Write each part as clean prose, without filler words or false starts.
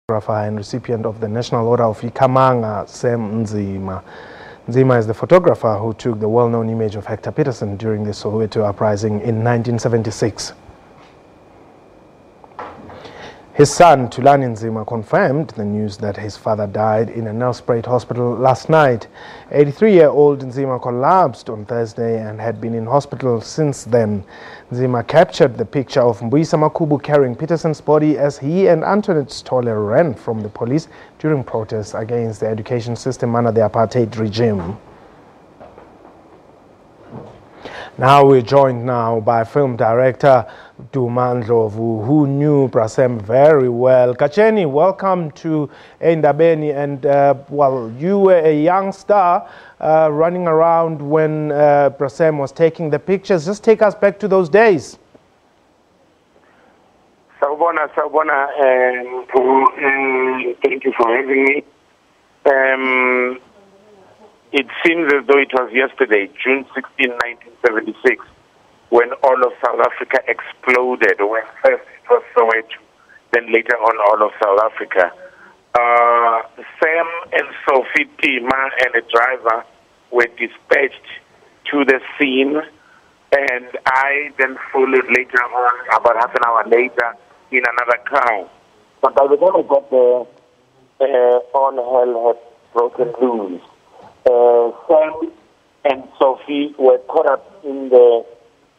photographer and recipient of the National Order of Ikhamanga, Sam Nzima. Nzima is the photographer who took the well-known image of Hector Pieterson during the Soweto uprising in 1976. His son, Thulani Nzima, confirmed the news that his father died in a Nelspruit hospital last night. 83-year-old Nzima collapsed on Thursday and had been in hospital since then. Nzima captured the picture of Mbuyisa Makubu carrying Pieterson's body as he and Antoinette Stoller ran from the police during protests against the education system under the apartheid regime. Now we're joined by Film Director Duma Ndlovu, who knew Sam very well. Kacheni, welcome to Endabeni, and well, you were a young star running around when Sam was taking the pictures. Just take us back to those days. Sawubona, thank you for having me. It seems as though it was yesterday, June 16, 1976, when all of South Africa exploded. When first it was Soweto, then later on all of South Africa. Sam and Sophie Tima and a driver were dispatched to the scene, and I then followed later on, about half an hour later, in another car. But by the time I got there, all hell had broken loose. Sam and Sophie were caught up in the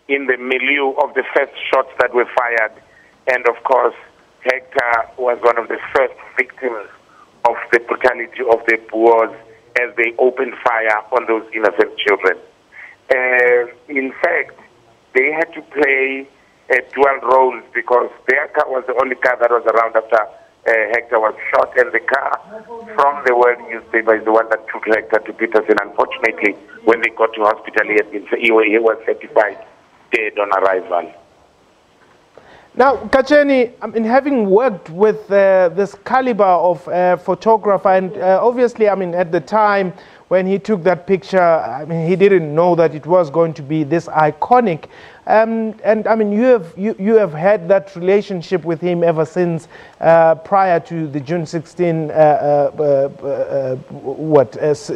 milieu of the first shots that were fired, and of course Hector was one of the first victims of the brutality of the Boers as they opened fire on those innocent children. In fact, they had to play dual roles because their car was the only car that was around after Hector was shot, and the car from the World newspaper is the one that took Hector to Pieterson. Unfortunately, when they got to hospital, he was certified dead on arrival. Now, Kacheni, I mean, having worked with this caliber of photographer, and obviously, I mean, at the time when he took that picture, I mean, he didn't know that it was going to be this iconic. And I mean, you have had that relationship with him ever since prior to the June 16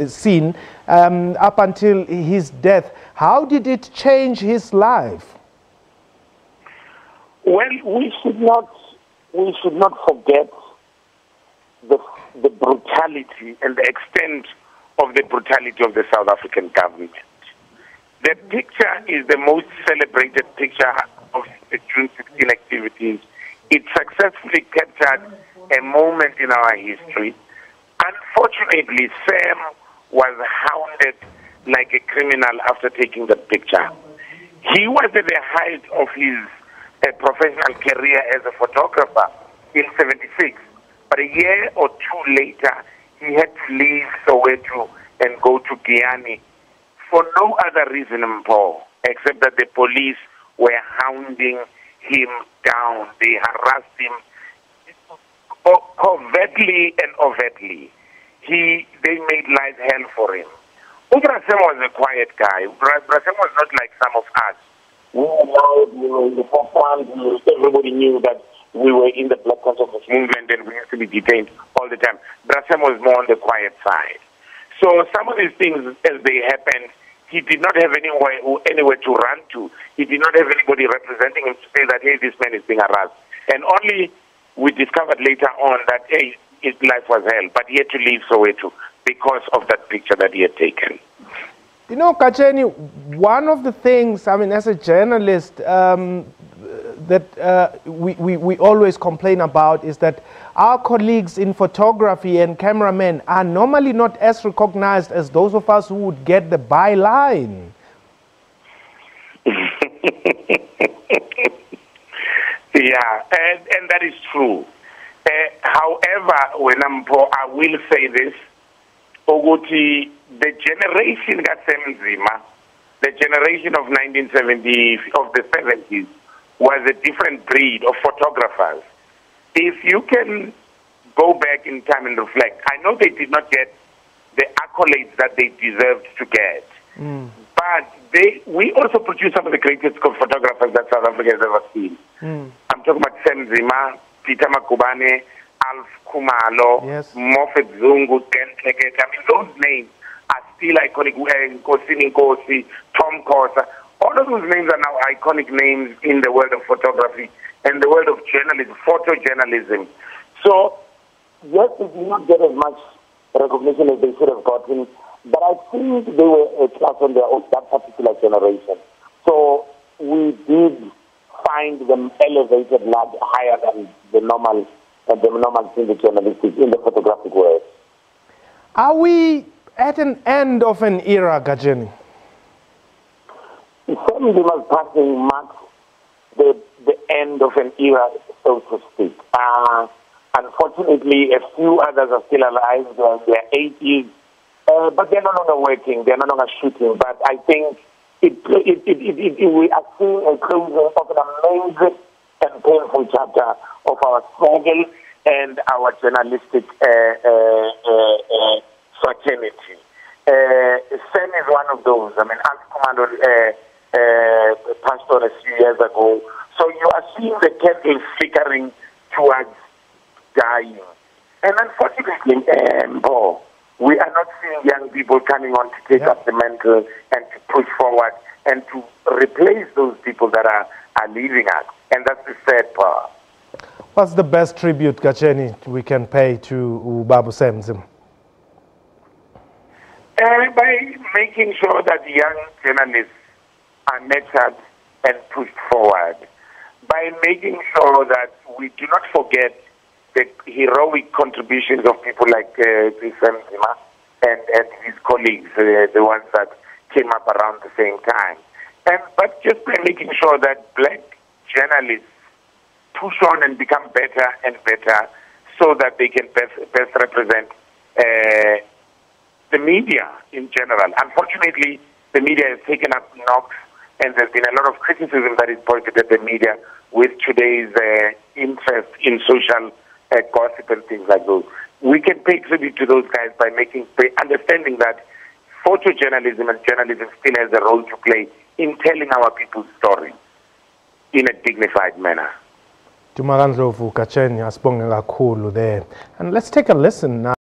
scene up until his death. How did it change his life? Well, we should not forget the brutality and the extent of the brutality of the South African government. The picture is the most celebrated picture of the June 16 activities. It successfully captured a moment in our history. Unfortunately, Sam was hounded like a criminal after taking the picture. He was at the height of his professional career as a photographer in '76, but a year or two later, he had to leave Soweto and go to Guyana for no other reason, Paul, except that the police were hounding him down. They harassed him covertly and overtly. They made life hell for him. Sam was a quiet guy. Sam was not like some of us. We were in the forefront. Everybody knew that we were in the Black Consciousness movement and we used to be detained all the time. Sam was more on the quiet side. So some of these things, as they happened, he did not have anywhere to run to. He did not have anybody representing him to say that, hey, this man is being harassed. And only we discovered later on that, hey, his life was hell. But he had to leave Soweto because of that picture that he had taken. You know, Kacheni, one of the things, I mean, as a journalist, that we always complain about is that our colleagues in photography and cameramen are normally not as recognized as those of us who would get the byline. Yeah, and that is true. However, I will say this, Oguti, the generation got Sam Nzima, the generation of 1970, of the 70s, was a different breed of photographers. If you can go back in time and reflect, I know they did not get the accolades that they deserved to get, but we also produced some of the greatest photographers that South Africa has ever seen. I'm talking about Sam Nzima, Peter Makubane, Alf Kumalo, yes, Moffat Zungu, Dentleket. I mean, those names are still iconic. Nkosini Nkosi, Tom Kosa. All of those names are now iconic names in the world of photography and the world of journalism, photojournalism. So, yes, it did not get as much recognition as they should have gotten, but I think they were a class on their own, that particular generation. So, we did find them elevated much higher than the normal thing in the photographic world. Are we at an end of an era, Gajeni? Sam Nzima's passing marks the end of an era, so to speak. Unfortunately, a few others are still alive. They're in their 80s, but they're no longer working. They're no longer shooting. But I think we are seeing a closing of an amazing and painful chapter of our struggle and our journalistic fraternity. Sam is one of those. I mean, Alf Kumalo passed on a few years ago. So you are seeing the candle flickering towards dying. And unfortunately, we are not seeing young people coming on to take up the mantle and to push forward and to replace those people that are leaving us. And that's the sad part. What's the best tribute, Gacheni, we can pay to Babu Sam Nzima? By making sure that young journalists are nurtured and pushed forward. By making sure that we do not forget the heroic contributions of people like Sam Nzima and his colleagues, the ones that came up around the same time. But just by making sure that black journalists push on and become better and better so that they can best represent the media in general. Unfortunately, the media has taken up knocks, and there's been a lot of criticism that is pointed at the media with today's interest in social gossip and things like those. We can pay tribute to those guys by understanding that photojournalism and journalism still has a role to play in telling our people's story in a dignified manner. Duma Ndlovu, Gacheni, asibonge kakhulu there. And let's take a listen now.